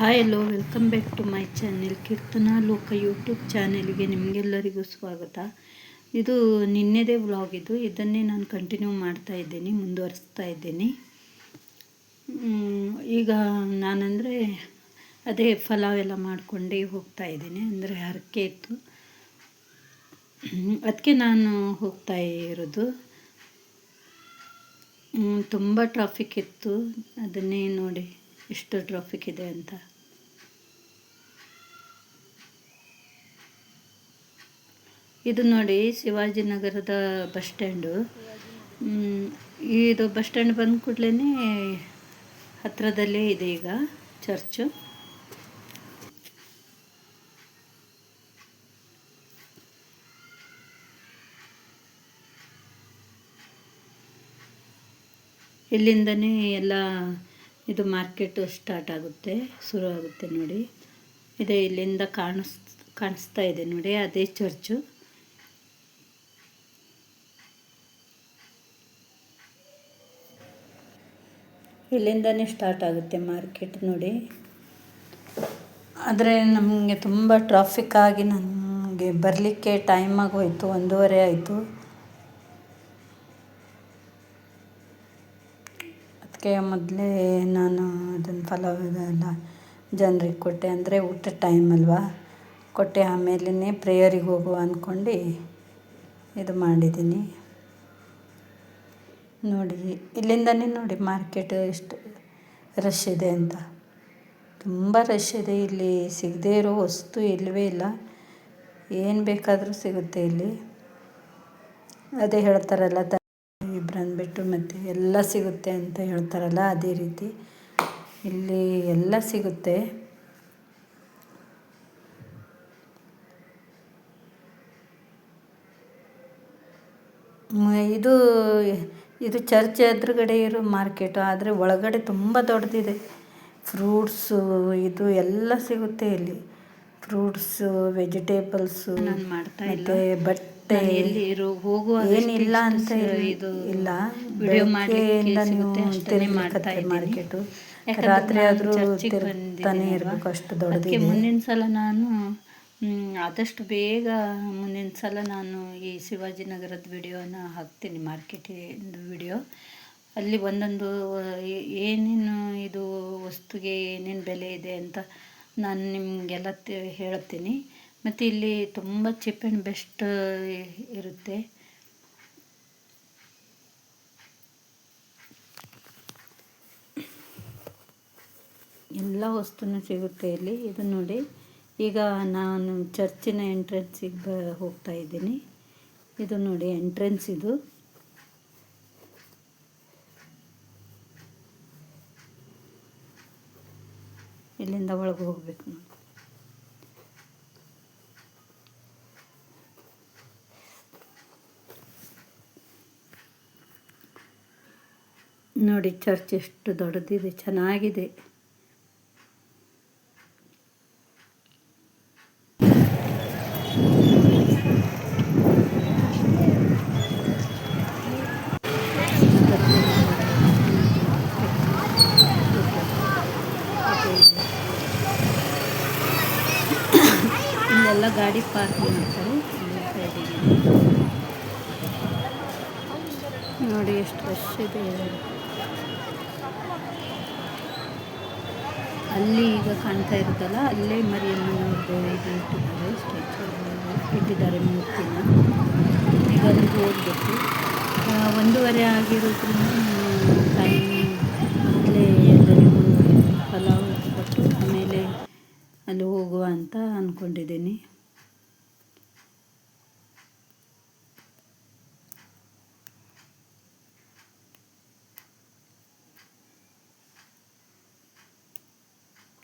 Hi hello welcome back to my channel Keerthana Loka YouTube ಚಾನೆಲ್ಗೆ ನಿಮಗೆಲ್ಲರಿಗೂ ಸ್ವಾಗತ. ಇದು ನಿನ್ನೆದೇ ವ್ಲಾಗ್. ಇದನ್ನೇ ನಾನು ಕಂಟಿನ್ಯೂ ಮಾಡ್ತಾ ಇದ್ದೀನಿ, ಮುಂದುವರಿಸ್ತಾ ಇದ್ದೀನಿ. ಈಗ ನಾನಂದರೆ ಅದೇ ಪಲಾವ್ ಎಲ್ಲ ಮಾಡ್ಕೊಂಡೇ ಹೋಗ್ತಾ ಇದ್ದೀನಿ. ಅಂದರೆ ಹರಕೆ ಇತ್ತು, ಅದಕ್ಕೆ ನಾನು ಹೋಗ್ತಾ ಇರೋದು. ತುಂಬ ಟ್ರಾಫಿಕ್ ಇತ್ತು, ಅದನ್ನೇ ನೋಡಿ ಎಷ್ಟು ಟ್ರಾಫಿಕ್ ಇದೆ ಅಂತ. ಇದು ನೋಡಿ ಶಿವಾಜಿನಗರದ ಬಸ್ ಸ್ಟ್ಯಾಂಡು. ಇದು ಬಸ್ ಸ್ಟ್ಯಾಂಡ್ ಬಂದ ಕೂಡಲೇ ಹತ್ತಿರದಲ್ಲೇ ಇದೆ ಈಗ ಚರ್ಚು. ಇಲ್ಲಿಂದನೇ ಎಲ್ಲ ಇದು ಮಾರ್ಕೆಟು ಸ್ಟಾರ್ಟ್ ಆಗುತ್ತೆ, ಶುರು ಆಗುತ್ತೆ ನೋಡಿ. ಇದೆ ಇಲ್ಲಿಂದ ಕಾಣಿಸ್ತಾ ಇದೆ ನೋಡಿ, ಅದೇ ಚರ್ಚು. ಇಲ್ಲಿಂದನೇ ಸ್ಟಾರ್ಟ್ ಆಗುತ್ತೆ ಮಾರ್ಕೆಟ್ ನೋಡಿ. ಆದರೆ ನಮಗೆ ತುಂಬ ಟ್ರಾಫಿಕ್ ಆಗಿ ನನಗೆ ಬರಲಿಕ್ಕೆ ಟೈಮ್ ಆಗೋಯಿತು, 1:30 ಆಯಿತು. ಅದಕ್ಕೆ ಮೊದಲೇ ನಾನು ಅದನ್ನು ಪಲಾವ್ ಎಲ್ಲ ಜನರಿಗೆ ಕೊಟ್ಟೆ, ಅಂದರೆ ಊಟದ ಟೈಮ್ ಅಲ್ವಾ, ಕೊಟ್ಟೆ. ಆಮೇಲೆ ಪ್ರೇಯರಿಗೆ ಹೋಗುವ ಅಂದ್ಕೊಂಡು ಇದು ಮಾಡಿದ್ದೀನಿ ನೋಡಿ. ಇಲ್ಲಿಂದನೇ ನೋಡಿ ಮಾರ್ಕೆಟ್ ಎಷ್ಟು ರಶ್ ಇದೆ ಅಂತ. ತುಂಬ ರಶ್ ಇದೆ. ಇಲ್ಲಿ ಸಿಗದೇ ಇರೋ ವಸ್ತು ಇಲ್ಲವೇ ಇಲ್ಲ, ಏನು ಬೇಕಾದರೂ ಸಿಗುತ್ತೆ ಇಲ್ಲಿ. ಅದೇ ಹೇಳ್ತಾರಲ್ಲ, ಇಬ್ಬರನ್ನು ಬಿಟ್ಟು ಮತ್ತು ಎಲ್ಲ ಸಿಗುತ್ತೆ ಅಂತ ಹೇಳ್ತಾರಲ್ಲ, ಅದೇ ರೀತಿ ಇಲ್ಲಿ ಎಲ್ಲ ಸಿಗುತ್ತೆ. ಇದು ಚರ್ಚ್ ಎದುರುಗಡೆ ಇರೋ ಮಾರ್ಕೆಟು, ಆದರೆ ಒಳಗಡೆ ತುಂಬ ದೊಡ್ಡದಿದೆ. ಫ್ರೂಟ್ಸು ಇದು ಎಲ್ಲ ಸಿಗುತ್ತೆ ಇಲ್ಲಿ. ಫ್ರೂಟ್ಸು, ವೆಜಿಟೇಬಲ್ಸು, ಮತ್ತು ಬಟ್ಟೆ, ಏನಿಲ್ಲ ಅಂತ ಇದು ಇಲ್ಲ. ಬೆಳಗ್ಗೆಯಿಂದ ನೀವು ತಿರುಗತ್ತೆ ಮಾರ್ಕೆಟು, ರಾತ್ರಿ ಆದರೂ ತಿರುಗ್ತಾನೆ ಇರಬೇಕು, ಅಷ್ಟು ದೊಡ್ಡದಿದೆ. ಮುಂದಿನ ಸಲ ನಾನು ಆದಷ್ಟು ಬೇಗ ಮುಂದಿನ ಸಲ ನಾನು ಈ ಶಿವಾಜಿನಗರದ ವಿಡಿಯೋನ ಹಾಕ್ತೀನಿ, ಮಾರ್ಕೆಟಿಂದು ವಿಡಿಯೋ. ಅಲ್ಲಿ ಒಂದೊಂದು ಏನೇನು ಇದು ವಸ್ತುಗೆ ಏನೇನು ಬೆಲೆ ಇದೆ ಅಂತ ನಾನು ನಿಮಗೆಲ್ಲ ಹೇಳ್ತೀನಿ. ಮತ್ತು ಇಲ್ಲಿ ತುಂಬ ಚೀಪ್ ಆ್ಯಂಡ್ ಬೆಸ್ಟ್ ಇರುತ್ತೆ. ಎಲ್ಲ ವಸ್ತುನೂ ಸಿಗುತ್ತೆ ಇಲ್ಲಿ. ಇದು ನೋಡಿ, ಈಗ ನಾನು ಚರ್ಚಿನ ಎಂಟ್ರೆನ್ಸಿಗೆ ಹೋಗ್ತಾ ಇದ್ದೀನಿ. ಇದು ನೋಡಿ ಎಂಟ್ರೆನ್ಸ್. ಇದು ಇಲ್ಲಿಂದ ಒಳಗೆ ಹೋಗ್ಬೇಕು ನೋಡಿ. ಚರ್ಚ್ ಎಷ್ಟು ದೊಡ್ಡದಿದೆ, ಚೆನ್ನಾಗಿದೆ. ಇಲ್ಲೆಲ್ಲ ಗಾಡಿ ಪಾರ್ಕ್ ಮಾಡ್ತಾರೆ ನೋಡಿ, ಎಷ್ಟು ರಶ್ ಇದೆ. ಅಲ್ಲಿ ಈಗ ಕಾಣ್ತಾ ಇರುತ್ತಲ್ಲ, ಅಲ್ಲೇ ಮರಿಯಮ್ಮನವ್ರದ್ದು ಇದು ಇಟ್ಟಿದ್ದಾರೆ, ಸ್ಟ್ಯಾಚು ಇಟ್ಟಿದ್ದಾರೆ, ಮೂರ್ತಿನ. ಈಗ ಅಲ್ಲಿಗೆ ಹೋಗ್ಬೇಕು. 1:30 ಆಗಿರೋದ್ರಿಂದ ಟೈಮ್ ಮೊದಲೇ ಎಲ್ಲರಿಗೂ ಪಲಾವ್ ಕೊಟ್ಟು ಆಮೇಲೆ ಅಲ್ಲಿ ಹೋಗುವ ಅಂತ ಅಂದ್ಕೊಂಡಿದ್ದೀನಿ.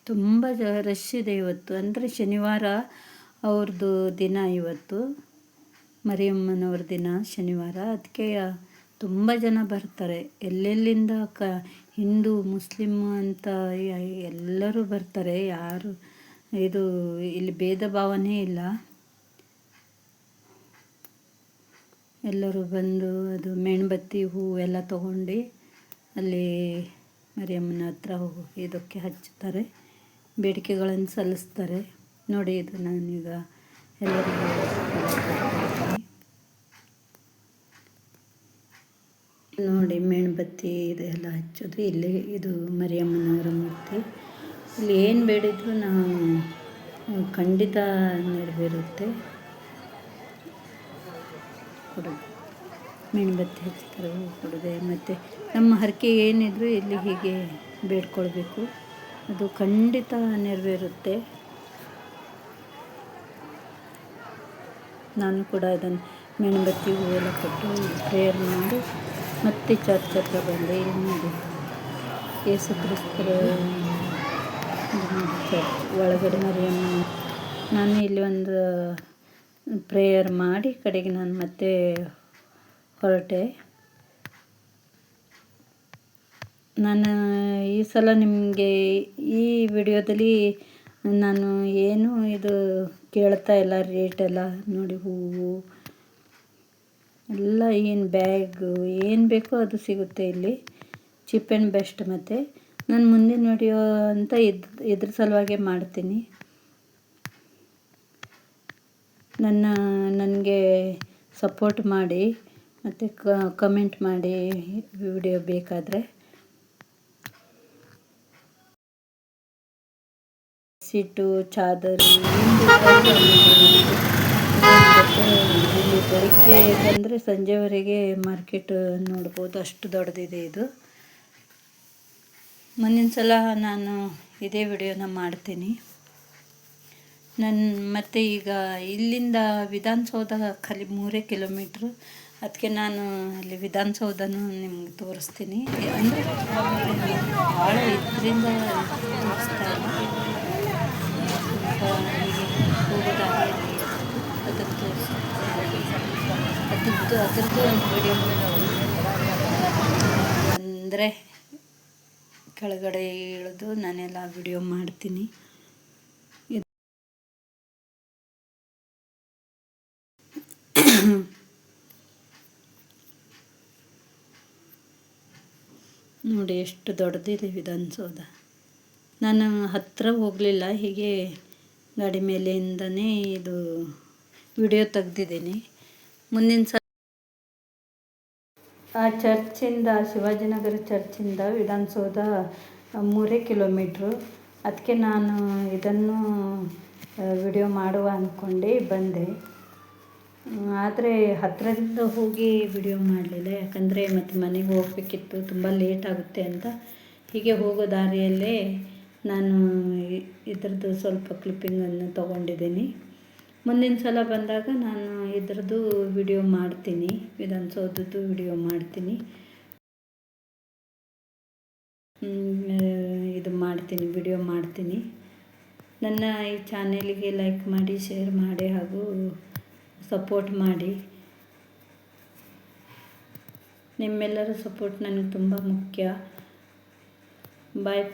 ತುಂಬ ರಶ್ ಇದೆ ಇವತ್ತು, ಅಂದರೆ ಶನಿವಾರ ಅವ್ರದ್ದು ದಿನ ಇವತ್ತು, ಮರಿಯಮ್ಮನವ್ರ ದಿನ ಶನಿವಾರ. ಅದಕ್ಕೆ ತುಂಬ ಜನ ಬರ್ತಾರೆ, ಎಲ್ಲೆಲ್ಲಿಂದ ಹಿಂದೂ ಮುಸ್ಲಿಮ್ ಅಂತ ಎಲ್ಲರೂ ಬರ್ತಾರೆ. ಯಾರು ಇದು ಇಲ್ಲಿ ಭೇದ ಭಾವನೆ ಇಲ್ಲ. ಎಲ್ಲರೂ ಬಂದು ಅದು ಮೇಣಬತ್ತಿ ಹೂವು ಎಲ್ಲ ತೊಗೊಂಡು ಅಲ್ಲಿ ಮರಿಯಮ್ಮನ ಹತ್ರ ಇದಕ್ಕೆ ಹಚ್ಚುತ್ತಾರೆ. ಬೇಡಿಕೆಗಳನ್ನು ಸಲ್ಲಿಸ್ತಾರೆ. ನೋಡಿ, ಇದು ನಾನೀಗ ಎಲ್ಲರಿಗೂ ನೋಡಿ ಮೇಣಬತ್ತಿ ಇದೆಲ್ಲ ಹಚ್ಚೋದು. ಇಲ್ಲಿ ಇದು ಮರಿಯಮ್ಮನವರ ಮೂರ್ತಿ. ಇಲ್ಲಿ ಏನು ಬೇಡಿದ್ರು ನಾವು ಖಂಡಿತ ನೆರವೇರುತ್ತೆ. ಕೊಡೋದು ಮೇಣಬತ್ತಿ ಹಚ್ತಾರೆ, ಹೂ ಕೊಡೋದೆ. ಮತ್ತು ನಮ್ಮ ಹರಕೆ ಏನಿದ್ರು ಇಲ್ಲಿ ಹೀಗೆ ಬೇಡ್ಕೊಳ್ಬೇಕು, ಅದು ಖಂಡಿತ ನೆರವೇರುತ್ತೆ. ನಾನು ಕೂಡ ಅದನ್ನು ಮೇಣಬತ್ತಿ ಹೂವೆಲ್ಲ ಕೊಟ್ಟು ಪ್ರೇಯರ್ ಮಾಡಿ ಮತ್ತೆ ಚರ್ಚ್ ಹತ್ರ ಬಂದೆ. ಇಲ್ಲಿ ನೋಡಿ ಯೇಸು ಕ್ರಿಸ್ತರ ಚರ್ಚ್ ಒಳಗಡೆ ಮರಿಯಮ್ಮ. ನಾನು ಇಲ್ಲಿ ಒಂದು ಪ್ರೇಯರ್ ಮಾಡಿ ಕಡೆಗೆ ನಾನು ಮತ್ತೆ ಹೊರಟೆ. ನಾನು ಈ ಸಲ ನಿಮಗೆ ಈ ವಿಡಿಯೋದಲ್ಲಿ ನಾನು ಏನು ಇದು ಕೇಳ್ತಾ ಇಲ್ಲ, ರೇಟೆಲ್ಲ ನೋಡಿ. ಹೂವು ಎಲ್ಲ ಏನು ಬ್ಯಾಗು ಏನು ಬೇಕೋ ಅದು ಸಿಗುತ್ತೆ ಇಲ್ಲಿ, ಚೀಪ್ ಆ್ಯಂಡ್ ಬೆಸ್ಟ್. ಮತ್ತು ನಾನು ಮುಂದಿನ ವಿಡಿಯೋ ಅಂತ ಇದ್ರ ಸಲುವಾಗೇ ಮಾಡ್ತೀನಿ. ನನಗೆ ಸಪೋರ್ಟ್ ಮಾಡಿ ಮತ್ತು ಕಮೆಂಟ್ ಮಾಡಿ ವಿಡಿಯೋ ಬೇಕಾದರೆ. ಸೀಟು, ಚಾದರು, ಇಲ್ಲಿ ಬೆಳಗ್ಗೆ ಬಂದರೆ ಸಂಜೆವರೆಗೆ ಮಾರ್ಕೆಟ್ ನೋಡ್ಬೋದು, ಅಷ್ಟು ದೊಡ್ಡದಿದೆ ಇದು. ಮುಂದಿನ ಸಲ ನಾನು ಇದೇ ವಿಡಿಯೋನ ಮಾಡ್ತೀನಿ. ಮತ್ತು ಈಗ ಇಲ್ಲಿಂದ ವಿಧಾನಸೌಧ ಖಾಲಿ 3 ಕಿಲೋಮೀಟ್ರು. ಅದಕ್ಕೆ ನಾನು ಅಲ್ಲಿ ವಿಧಾನಸೌಧನೂ ನಿಮ್ಗೆ ತೋರಿಸ್ತೀನಿ. ಅಂದರೆ ಭಾಳ ಇದರಿಂದ ತೋರಿಸ್ತಾ ಇಲ್ಲ, ಹೋಗೋದಾಗಲಿ ಅದನ್ನು ತೋರಿಸ್ತೀನಿ. ಅದ್ರದ್ದು ಒಂದು ವಿಡಿಯೋ ಅಂದರೆ ಕೆಳಗಡೆ ಇಳಿದು ನಾನೆಲ್ಲ ವಿಡಿಯೋ ಮಾಡ್ತೀನಿ. ನೋಡಿ ಎಷ್ಟು ದೊಡ್ಡದಿದೆ ವಿಧಾನಸೌಧ. ನಾನು ಹತ್ತಿರ ಹೋಗಲಿಲ್ಲ, ಹೀಗೆ ಗಾಡಿ ಮೇಲೆಯಿಂದನೇ ಇದು ವಿಡಿಯೋ ತೆಗ್ದಿದ್ದೀನಿ. ಮುಂದಿನ ಸಲ ಆ ಚರ್ಚಿಂದ, ಶಿವಾಜಿನಗರ ಚರ್ಚಿಂದ ವಿಧಾನಸೌಧ 3 ಕಿಲೋಮೀಟ್ರು. ಅದಕ್ಕೆ ನಾನು ಇದನ್ನು ವಿಡಿಯೋ ಮಾಡುವ ಅಂದ್ಕೊಂಡು ಬಂದೆ. ಆದರೆ ಹತ್ತಿರದಿಂದ ಹೋಗಿ ವಿಡಿಯೋ ಮಾಡಲಿಲ್ಲ, ಯಾಕಂದರೆ ಮತ್ತು ಮನೆಗೆ ಹೋಗಬೇಕಿತ್ತು, ತುಂಬ ಲೇಟ್ ಆಗುತ್ತೆ ಅಂತ. ಹೀಗೆ ಹೋಗೋ ದಾರಿಯಲ್ಲೇ ನಾನು ಇದ್ರದ್ದು ಸ್ವಲ್ಪ ಕ್ಲಿಪ್ಪಿಂಗನ್ನು ತೊಗೊಂಡಿದ್ದೀನಿ. ಮುಂದಿನ ಸಲ ಬಂದಾಗ ನಾನು ಇದ್ರದ್ದು ವಿಡಿಯೋ ಮಾಡ್ತೀನಿ, ವಿಧಾನಸೌಧದ್ದು ವಿಡಿಯೋ ಮಾಡ್ತೀನಿ. ವಿಡಿಯೋ ಮಾಡ್ತೀನಿ. ನನ್ನ ಈ ಚಾನೆಲಿಗೆ ಲೈಕ್ ಮಾಡಿ, ಶೇರ್ ಮಾಡಿ ಹಾಗೂ ಸಪೋರ್ಟ್ ಮಾಡಿ. ನಿಮ್ಮೆಲ್ಲರ ಸಪೋರ್ಟ್ ನನಗೆ ತುಂಬ ಮುಖ್ಯ. ಬಾಯ್.